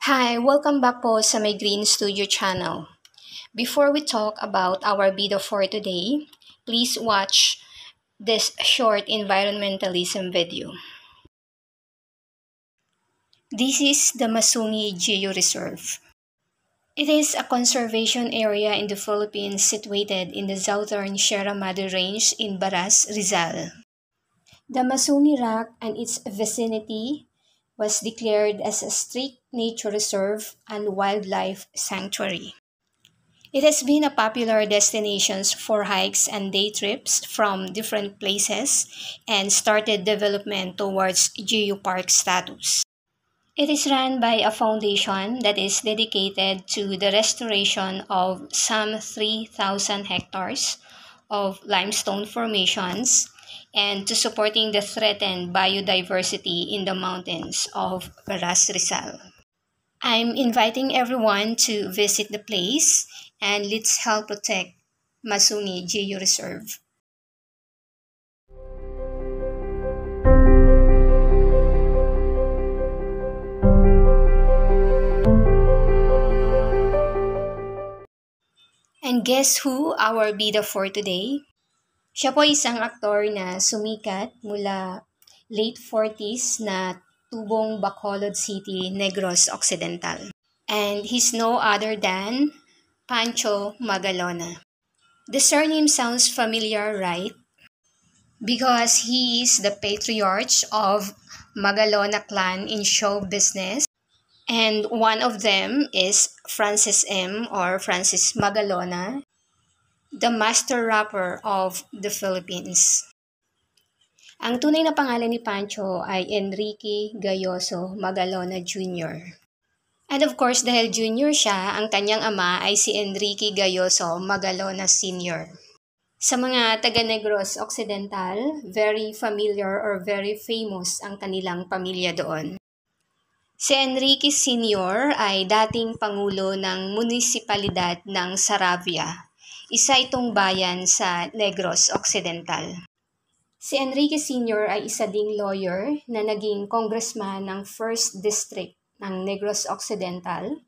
Hi, welcome back po sa my Green Studio channel. Before we talk about our video for today, please watch this short environmentalism video. This is the Masungi Geo-Reserve. It is a conservation area in the Philippines situated in the southern Sierra Madre Range in Baras, Rizal. The Masungi Rock and its vicinity was declared as a strict nature reserve and wildlife sanctuary. It has been a popular destination for hikes and day trips from different places and started development towards geopark status. It is run by a foundation that is dedicated to the restoration of some 3,000 hectares of limestone formations and to supporting the threatened biodiversity in the mountains of Baras Rizal. I'm inviting everyone to visit the place and let's help protect Masungi Geo Reserve. And guess who our bida for today? Siya po isang aktor na sumikat mula late 40s na tubong Bacolod City, Negros Occidental. And he's no other than Pancho Magalona. The surname sounds familiar, right? Because he is the patriarch of Magalona clan in show business. And one of them is Francis M. or Francis Magalona, the master rapper of the Philippines. Ang tunay na pangalan ni Pancho ay Enrique Gayoso Magalona Jr. And of course, dahil junior siya, ang kanyang ama ay si Enrique Gayoso Magalona Sr. Sa mga taga-Negros Occidental, very familiar or very famous ang kanilang pamilya doon. Si Enrique Sr. ay dating pangulo ng munisipalidad ng Saravia, isa itong bayan sa Negros Occidental. Si Enrique Sr. ay isa ding lawyer na naging congressman ng 1st District ng Negros Occidental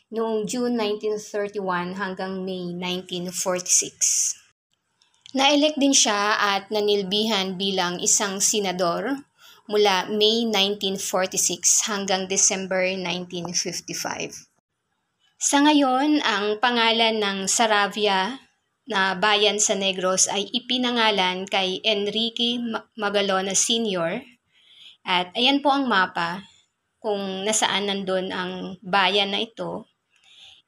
noong June 1931 hanggang May 1946. Na-elect din siya at nanilbihan bilang isang senador mula May 1946 hanggang December 1955. Sa ngayon, ang pangalan ng Saravia na bayan sa Negros ay ipinangalan kay Enrique Magalona Sr. At ayan po ang mapa kung nasaan nandun ang bayan na ito.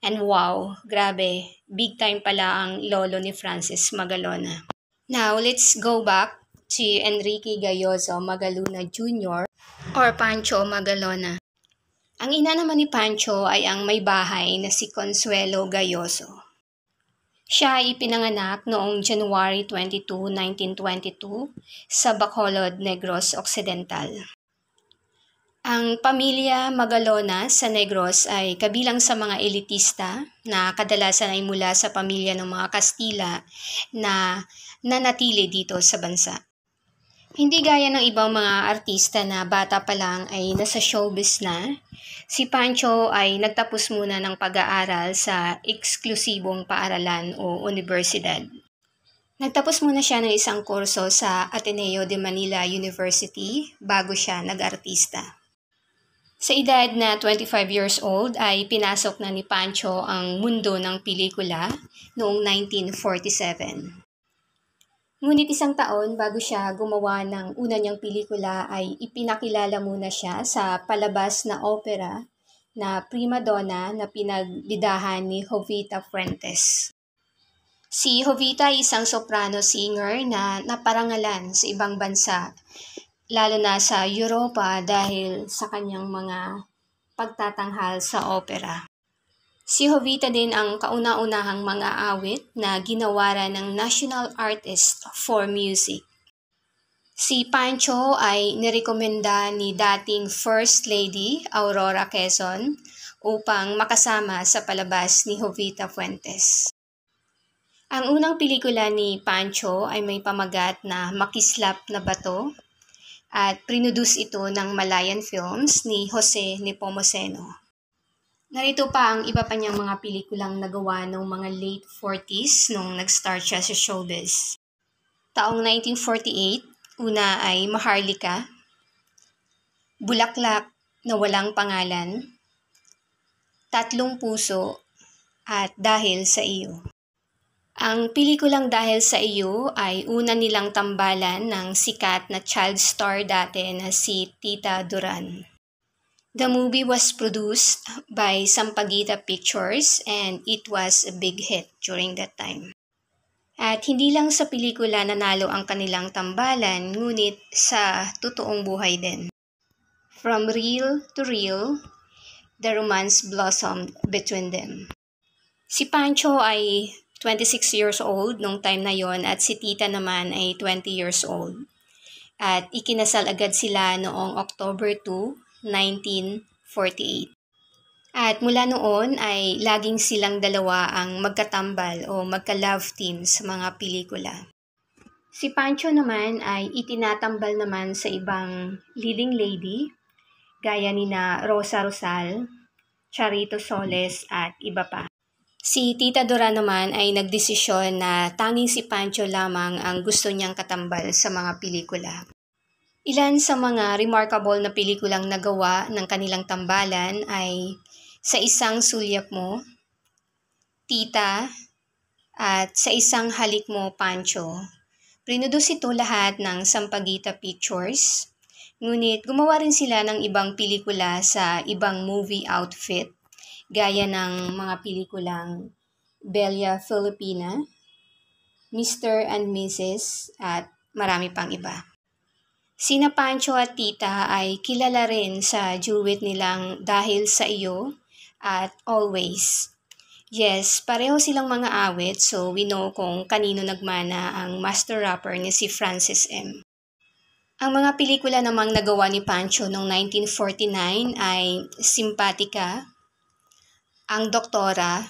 And wow, grabe, big time pala ang lolo ni Francis Magalona. Now, let's go back to Enrique Gayoso Magalona Jr. or Pancho Magalona. Ang ina naman ni Pancho ay ang may bahay na si Consuelo Gayoso. Siya ay ipinanganak noong January 22, 1922 sa Bacolod, Negros Occidental. Ang pamilya Magalona sa Negros ay kabilang sa mga elitista na kadalasan ay mula sa pamilya ng mga Kastila na nanatili dito sa bansa. Hindi gaya ng ibang mga artista na bata pa lang ay nasa showbiz na, si Pancho ay nagtapos muna ng pag-aaral sa eksklusibong paaralan o universidad. Nagtapos muna siya ng isang kurso sa Ateneo de Manila University bago siya nag-artista. Sa edad na 25 years old ay pinasok na ni Pancho ang mundo ng pelikula noong 1947. Ngunit isang taon bago siya gumawa ng una niyang pelikula ay ipinakilala muna siya sa palabas na opera na Prima Donna na pinagbidahan ni Jovita Fuentes. Si Jovita ay isang soprano singer na naparangalan sa ibang bansa, lalo na sa Europa dahil sa kanyang mga pagtatanghal sa opera. Si Jovita din ang kauna-unahang mga awit na ginawaran ng National Artist for Music. Si Pancho ay nirekomenda ni dating First Lady Aurora Quezon upang makasama sa palabas ni Jovita Fuentes. Ang unang pelikula ni Pancho ay may pamagat na Makislap na Bato at produce ito ng Malayan Films ni Jose Nepomuceno. Narito pa ang iba pa niyang mga pelikulang nagawa noong mga late 40s nung nag-start siya sa showbiz. Taong 1948, una ay Maharlika, Bulaklak na Walang Pangalan, Tatlong Puso, at Dahil sa Iyo. Ang pelikulang Dahil sa Iyo ay una nilang tambalan ng sikat na child star dati na si Tita Duran. The movie was produced by Sampaguita Pictures and it was a big hit during that time. At hindi lang sa pelikula nanalo ang kanilang tambalan, ngunit sa totoong buhay din. From real to real, the romance blossomed between them. Si Pancho ay 26 years old nung time na yon at si Tita naman ay 20 years old. At ikinasal agad sila noong October 2, 1948. At mula noon ay laging silang dalawa ang magkatambal o magka-love team sa mga pelikula. Si Pancho naman ay itinatambal naman sa ibang leading lady gaya ni na Rosa Rosal, Charito Soles at iba pa. Si Tita Dora naman ay nagdesisyon na tanging si Pancho lamang ang gusto niyang katambal sa mga pelikula. Ilan sa mga remarkable na pelikulang nagawa ng kanilang tambalan ay Sa Isang Sulyap Mo, Tita, at Sa Isang Halik Mo, Pancho. Produce ito lahat ng Sampaguita Pictures, ngunit gumawa rin sila ng ibang pelikula sa ibang movie outfit, gaya ng mga pelikulang Bella Filipina, Mr. and Mrs. at marami pang iba. Sina Pancho at Tita ay kilala rin sa duet nilang Dahil sa Iyo at Always. Yes, pareho silang mga awit so we know kung kanino nagmana ang master rapper ni si Francis M. Ang mga pelikula namang nagawa ni Pancho noong 1949 ay Simpatica, Ang Doktora,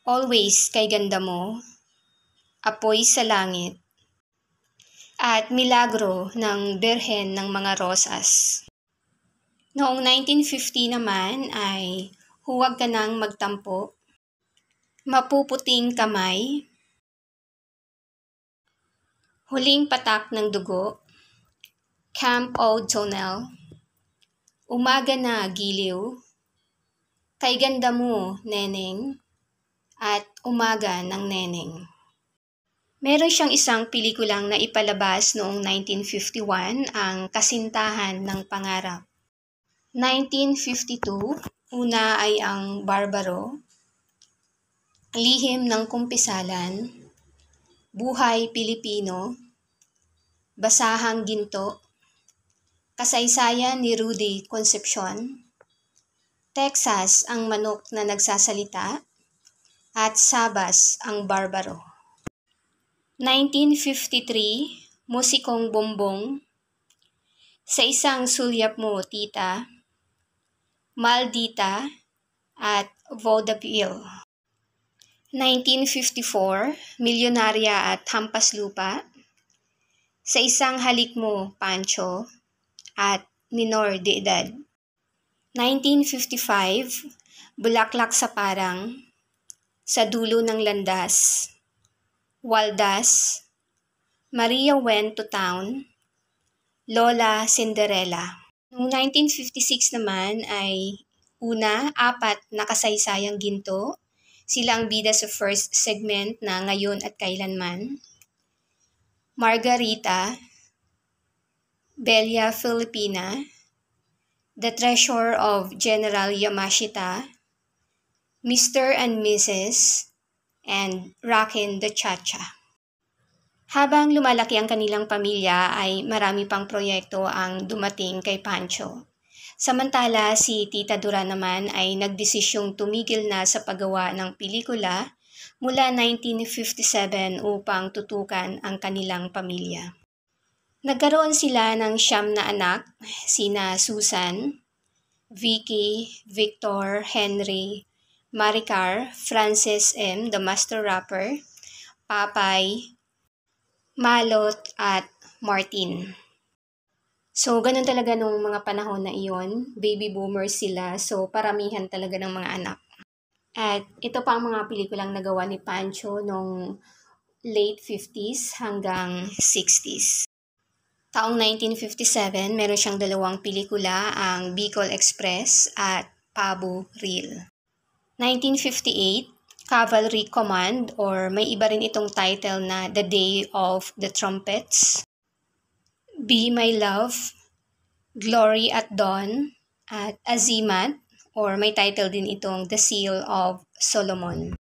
Always Kay Ganda Mo, Apoy sa Langit, at Milagro ng Birhen ng Mga Rosas. Noong 1950 naman ay Huwag Ka Nang Magtampo, Mapuputing Kamay, Huling Patak ng Dugo, Camp O'Donnell, Umaga na Giliw, Kay Ganda Mo, Neneng, at Umaga ng Neneng. Meron siyang isang pelikulang na ipalabas noong 1951, ang Kasintahan ng Pangarap. 1952, una ay ang Barbaro, Lihim ng Kumpisalan, Buhay Pilipino, Basahang Ginto, Kasaysayan ni Rudy Concepcion, Texas ang Manok na Nagsasalita, at Sabas ang Barbaro. 1953, Musikong Bombong, Sa Isang Sulyap Mo, Tita, Maldita, at Vaudeville. 1954, Milyonarya at Hampas Lupa, Sa Isang Halik Mo, Pancho, at Minor de Edad. 1955, Bulaklak sa Parang, Sa Dulo ng Landas, Waldas, Maria Went to Town, Lola Cinderella. Noong 1956 naman ay una, 4 na Kasaysayang Ginto. Sila ang bida sa first segment na Ngayon at Kailanman. Margarita, Bella Filipina, The Treasure of General Yamashita, Mr. and Mrs., and Rockin' the Cha-Cha. Habang lumalaki ang kanilang pamilya ay marami pang proyekto ang dumating kay Pancho. Samantala si Tita Dora naman ay nagdesisyong tumigil na sa paggawa ng pelikula mula 1957 upang tutukan ang kanilang pamilya. Nagkaroon sila ng 9 na anak, sina Susan, Vicky, Victor, Henry, Maricar, Francis M., the master rapper, Papay, Malot, at Martin. So, ganun talaga nung mga panahon na iyon. Baby boomers sila. So, paramihan talaga ng mga anak. At ito pa ang mga pelikulang nagawa ni Pancho nung late 50s hanggang 60s. Taong 1957, meron siyang dalawang pelikula, ang Bicol Express at Pabu Reel. 1958, Cavalry Command, or may iba rin itong title na The Day of the Trumpets. Be My Love, Glory at Dawn, at Azimat, or may title din itong The Seal of Solomon.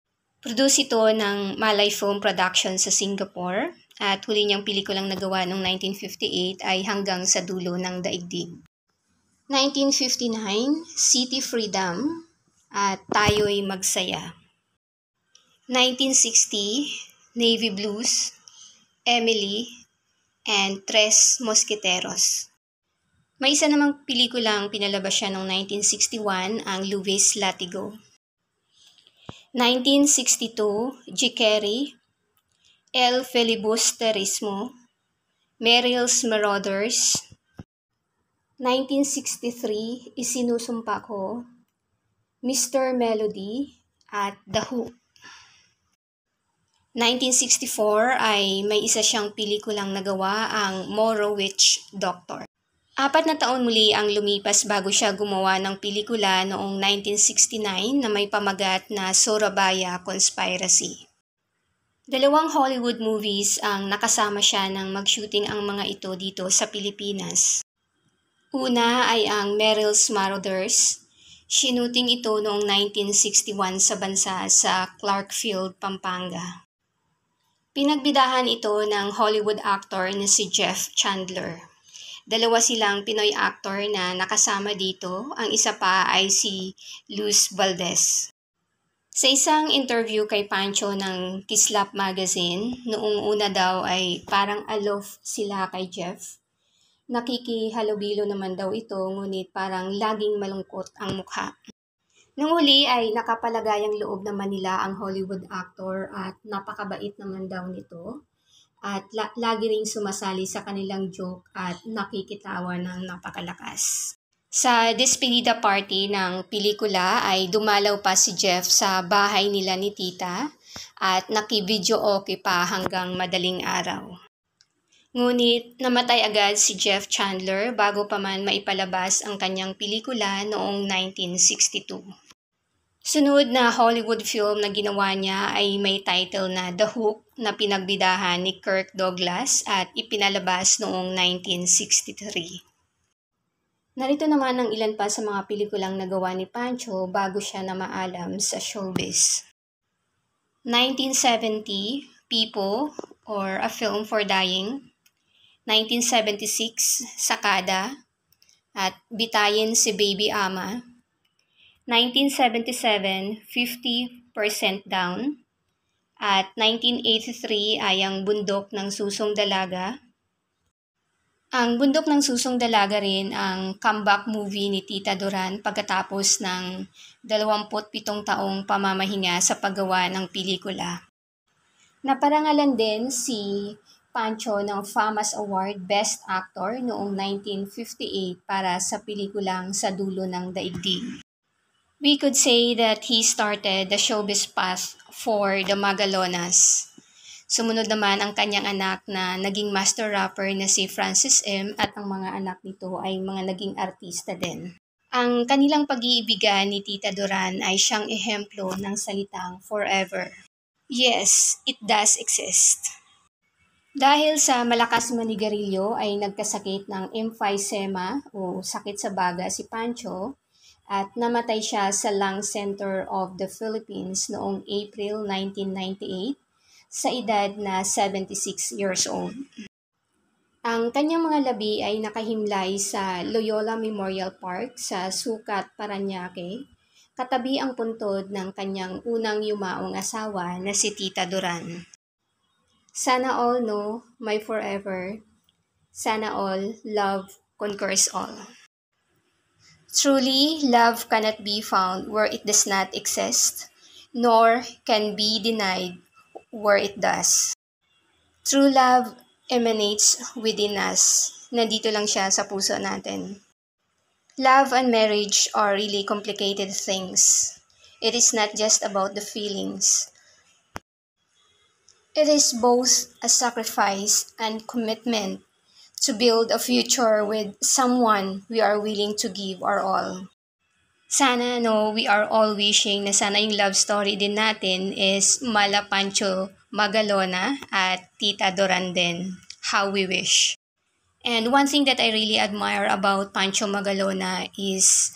Produce ito ng Malay Film Production sa Singapore at huli niyang pelikulang nagawa noong 1958 ay Hanggang sa Dulo ng Daigdig. 1959, City Freedom at Tayo'y Magsaya. 1960, Navy Blues, Emily, and Tres Mosqueteros. May isa namang pelikulang pinalabas siya noong 1961, ang Luis Latigo. 1962, Jikeri, El Filibusterismo, Meryl's Marauders. 1963, Isinusumpa Ko, Mr. Melody, at The Hook. 1964 ay may isa siyang pelikulang nagawa, ang Moro Witch Doctor. 4 na taon muli ang lumipas bago siya gumawa ng pelikula noong 1969 na may pamagat na Surabaya Conspiracy. 2 Hollywood movies ang nakasama siya nang mag-shooting ang mga ito dito sa Pilipinas. Una ay ang Meryl's Marauders. Shooting ito noong 1961 sa bansa sa Clarkfield, Pampanga. Pinagbidahan ito ng Hollywood actor na si Jeff Chandler. 2 silang Pinoy actor na nakasama dito, ang isa pa ay si Luz Valdez. Sa isang interview kay Pancho ng Kislap Magazine, noong una daw ay parang aloof sila kay Jeff. Nakikihalubilo naman daw ito, ngunit parang laging malungkot ang mukha. Nung huli ay nakapalagayang loob naman nila ang Hollywood actor at napakabait naman daw nito. At lagi ring sumasali sa kanilang joke at nakikitawa ng napakalakas. Sa despedida party ng pelikula ay dumalaw pa si Jeff sa bahay nila ni Tita at naki-video okay pa hanggang madaling araw. Ngunit namatay agad si Jeff Chandler bago pa man maipalabas ang kanyang pelikula noong 1962. Sunod na Hollywood film na ginawa niya ay may title na The Hook na pinagbidahan ni Kirk Douglas at ipinalabas noong 1963. Narito naman ang ilan pa sa mga pelikulang nagawa ni Pancho bago siya na maalam sa showbiz. 1970, People or A Film for Dying. 1976, Sakada at Bitayin si Baby Ama. 1977, 50% Down. At 1983 ay ang Bundok ng Susong Dalaga. Ang Bundok ng Susong Dalaga rin ang comeback movie ni Tita Duran pagkatapos ng 27 taong pamamahinga sa paggawa ng pelikula. Naparangalan din si Pancho ng FAMAS Award Best Actor noong 1958 para sa pelikulang Sa Dulo ng Daigdig. We could say that he started the showbiz path for the Magalonas. Sumunod naman ang kanyang anak na naging master rapper na si Francis M. at ang mga anak nito ay mga naging artista din. Ang kanilang pag-iibigan ni Tita Duran ay siyang ehemplo ng salitang forever. Yes, it does exist. Dahil sa malakas manigarilyo ay nagkasakit ng emphysema o sakit sa baga si Pancho at namatay siya sa Lung Center of the Philippines noong April 1998 sa edad na 76 years old. Ang kanyang mga labi ay nakahimlay sa Loyola Memorial Park sa Sucat, Parañaque, katabi ang puntod ng kanyang unang yumaong asawa na si Tita Duran. Sana all know my forever. Sana all love conquers all. Truly, love cannot be found where it does not exist, nor can be denied where it does. True love emanates within us. nandito lang siya sa puso natin. Love and marriage are really complicated things. It is not just about the feelings. It is both a sacrifice and commitment to build a future with someone we are willing to give our all. Sana we are all wishing na sana yung love story din natin is Mala Pancho Magalona at Tita Doran din. How we wish. And one thing that I really admire about Pancho Magalona is,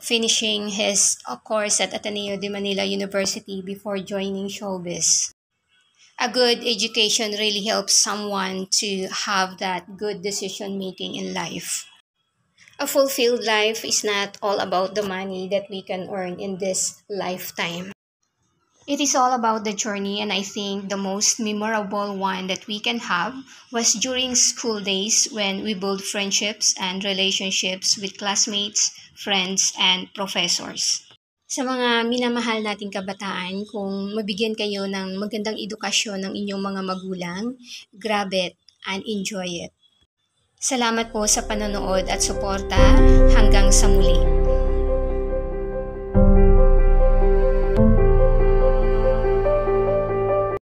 finishing his course at Ateneo de Manila University before joining showbiz. A good education really helps someone to have that good decision making in life. A fulfilled life is not all about the money that we can earn in this lifetime. It is all about the journey, and I think the most memorable one that we can have was during school days when we build friendships and relationships with classmates, friends, and professors. Sa mga minamahal nating kabataan, kung mabigyan kayo ng magandang edukasyon ng inyong mga magulang, grab it and enjoy it. Salamat po sa panonood at suporta. Hanggang sa muli.